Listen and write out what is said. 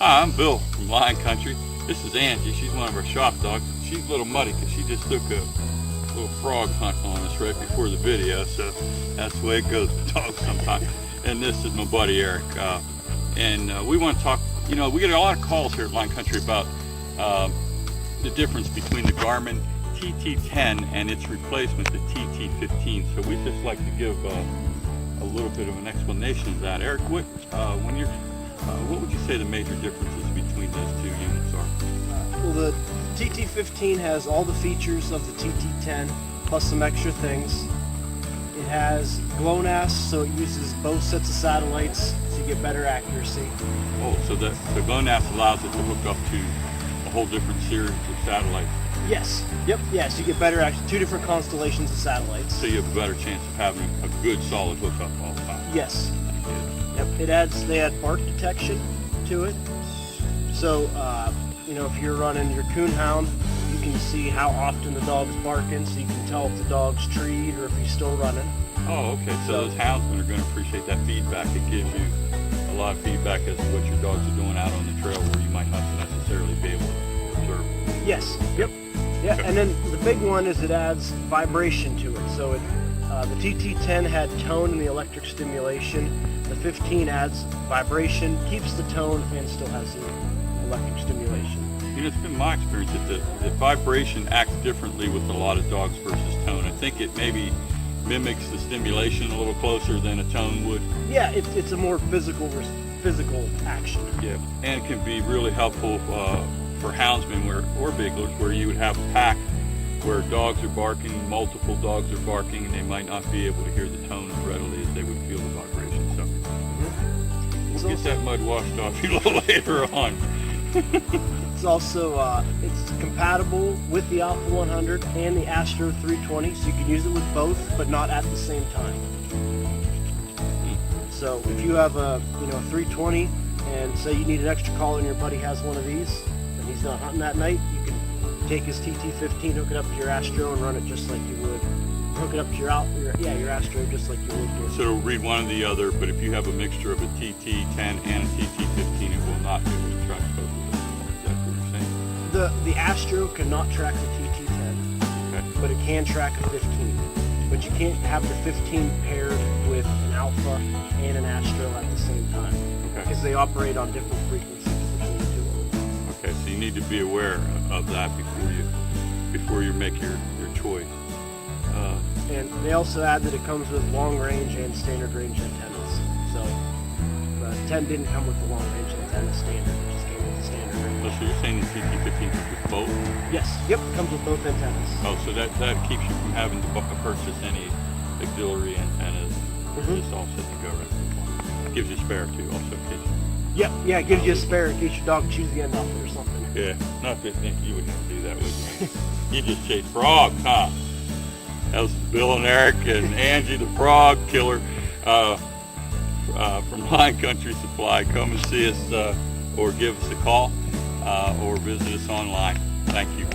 Hi, I'm Bill from Lion Country. This is Angie. She's one of our shop dogs. She's a little muddy because she just took a little frog hunt on us right before the video, so that's the way it goes with dogs sometimes. And this is my buddy Eric. We want to talk, we get a lot of calls here at Lion Country about the difference between the Garmin TT10 and its replacement, the TT15. So we'd just like to give a little bit of an explanation of that. Eric, what would you say the major differences between those two units are? Well, the TT15 has all the features of the TT10 plus some extra things. It has GLONASS, so it uses both sets of satellites so you get better accuracy. Oh, so the GLONASS allows it to hook up to a whole different series of satellites. Yes. Yep. Yes, you get better accuracy. 2 different constellations of satellites. So you have a better chance of having a good solid hookup all the time. Yes. Yep. They add bark detection to it. So, if you're running your coonhound, you can see how often the dog's barking, so you can tell if the dog's treed or if he's still running. Oh, okay. So those houndsmen are going to appreciate that feedback. It gives you a lot of feedback as to what your dogs are doing out on the trail where you might not necessarily be able to observe. Yes. Yep. Yeah. And then the big one is it adds vibration to it. So the TT10 had tone in the electric stimulation. The 15 adds vibration, keeps the tone, and still has the electric stimulation. It's been my experience that the vibration acts differently with a lot of dogs versus tone. I think it maybe mimics the stimulation a little closer than a tone would. Yeah, it's a more physical action. Yeah, and it can be really helpful for houndsmen or bigglers where you would have a pack where dogs are barking, multiple dogs are barking, and they might not be able to hear the tone as readily as they would feel the vibration. So we'll get that mud washed off you a little later on. It's also it's compatible with the Alpha 100 and the Astro 320, so you can use it with both, but not at the same time. So if you have a 320 and say you need an extra collar and your buddy has one of these and he's not hunting that night, you can take his TT15, hook it up to your Astro, and run it just like you would. Hook it up to your Astro just like you would here. So it'll read one or the other, but if you have a mixture of a TT10 and a TT15, it will not be able to track both of them. Is that what you're saying? The Astro cannot track the TT10, okay, but it can track a 15. But you can't have the 15 paired with an Alpha and an Astro at the same time, okay, because they operate on different frequencies between the two of them. Okay, so you need to be aware of that before you make your choice. And they also add that it comes with long range and standard range antennas. So the 10 didn't come with the long range antenna standard, it just came with the standard range. So you're saying the TT15 comes with both? Yes, yep, comes with both antennas. Oh, so that keeps you from having to purchase any auxiliary antennas. Just all set to go right. Gives you a spare too, also in case. Yep, yeah, it gives you a spare in case your dog chews the end off it or something. Yeah, not that you would never do that, would you? You just chase frogs, huh? That was Bill and Eric and Angie, the frog killer, from Lion Country Supply. Come and see us or give us a call or visit us online. Thank you.